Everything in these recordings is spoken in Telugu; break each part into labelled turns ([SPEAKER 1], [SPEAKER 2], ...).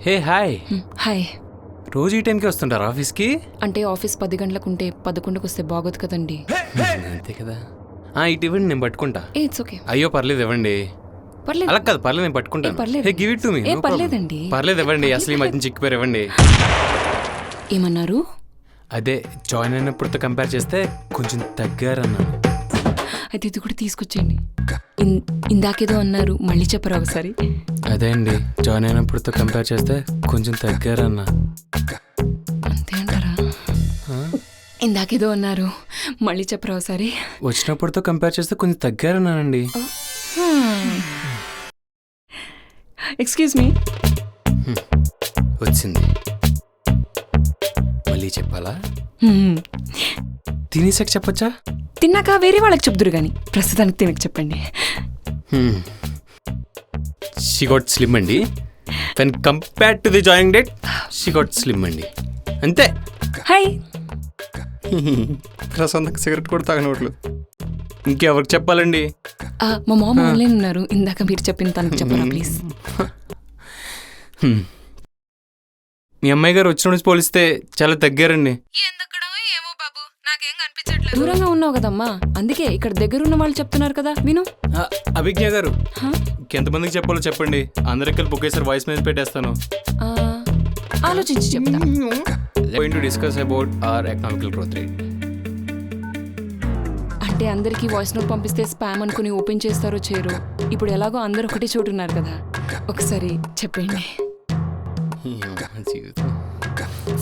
[SPEAKER 1] Hey hi.
[SPEAKER 2] హాయ్.
[SPEAKER 1] రోజు ఈ టైంకి వస్తుంటారా ఆఫీస్కి?
[SPEAKER 2] అంటే ఆఫీస్ 10 గంటలకు ఉంటే 11కు వస్తే బాగోదు కదండి.
[SPEAKER 1] అంతే కదా. ఇటు ఇవ్వండి, నేను పట్టుకుంటా.
[SPEAKER 2] It's okay.
[SPEAKER 1] అయ్యో పర్లేదు ఇవ్వండి.
[SPEAKER 2] పర్లేదు.
[SPEAKER 1] అలా కాదు, పర్లేదు నేను పట్టుకుంటాను.
[SPEAKER 2] పర్లేదు.
[SPEAKER 1] హే గివ్ ఇట్ టు మీ.
[SPEAKER 2] పర్లేదండి.
[SPEAKER 1] పర్లేదు ఇవ్వండి, అసలు ఈ మధ్య చిక్కిపోయారు, ఇవ్వండి.
[SPEAKER 2] ఏమన్నారు?
[SPEAKER 1] అదే జాయిన్ అయినప్పుడుతో కంపేర్ చేస్తే కొంచెం తగ్గారన్నాను.
[SPEAKER 2] అయితే ఇది కూడా తీసుకొచ్చేయండి. ఇందాకేదో అన్నారు, మళ్ళీ చెప్పరా ఒకసారి?
[SPEAKER 1] అదే అండి, జాయిన్ అయినప్పుడుతో కంపేర్ చేస్తే కొంచెం తగ్గారన్నా.
[SPEAKER 2] అంతే అంటారా? ఇందాకేదో అన్నారు, మళ్ళీ చెప్పరా ఒకసారి?
[SPEAKER 1] వచ్చినప్పుడుతో కంపేర్ చేస్తే కొంచెం తగ్గారన్నానండి.
[SPEAKER 2] Excuse me.
[SPEAKER 1] వచ్చింది, మళ్ళీ చెప్పాలా? తినేసాక చెప్పచ్చా?
[SPEAKER 2] తిన్నాక వేరే వాళ్ళకి చెప్దురు కానీ ప్రస్తుతానికి తినక చెప్పండి.
[SPEAKER 1] షీ గాట్ స్లిమ్ అండి. When compared to the joining date she got slim అండి, అంతే.
[SPEAKER 2] హాయ్.
[SPEAKER 1] ప్రశాంత్ సిగరెట్ కూడా తాగనట్లు. ఇంకెవరికి చెప్పాలండి?
[SPEAKER 2] మా మామ ఆన్లైన్ ఉన్నారు, ఇందాక మీరు చెప్పిన తనకు చెప్పరా ప్లీజ్?
[SPEAKER 1] మీ అమ్మాయి గారు వచ్చిన నుంచి పోలిస్తే చాలా తగ్గారండి.
[SPEAKER 2] దూరంగా ఉన్నావు కదమ్మా, అందుకే ఇక్కడ దగ్గరున్న వాళ్ళు చెప్తున్నారు కదా, విను.
[SPEAKER 1] అభిజ్ఞ గారు, ఎంతమందికి చెప్పాలో చెప్పండి, అందరికి ఒకేసారి వాయిస్ మెసేజ్ పెట్టేస్తాను.
[SPEAKER 2] ఆలోచించి చెప్తా.
[SPEAKER 1] Going to discuss about our economical growth rate.
[SPEAKER 2] అంటే అందరికీ వాయిస్ నోట్ పంపిస్తే స్పామ్ అనుకుని ఓపెన్ చేస్తారో చేయరు. ఇప్పుడు ఎలాగో అందరు ఒకటే చోటు ఉన్నారు కదా, ఒకసారి చెప్పండి.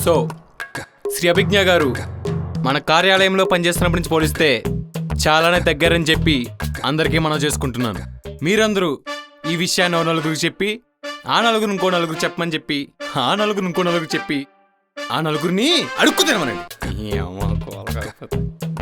[SPEAKER 1] సో శ్రీ అభిజ్ఞ గారు మన కార్యాలయంలో పనిచేస్తున్నప్పటి నుంచి పోలిస్తే చాలానే తగ్గారని చెప్పి అందరికీ మనం చేసుకుంటున్నాను. మీరందరూ ఈ విషయాన్ని నలుగురికి చెప్పి, ఆ నలుగురు ఇంకో నలుగురు చెప్పమని చెప్పి, ఆ నలుగురు ఇంకో నలుగురు చెప్పి, ఆ నలుగురిని అడుక్కుతామనండి.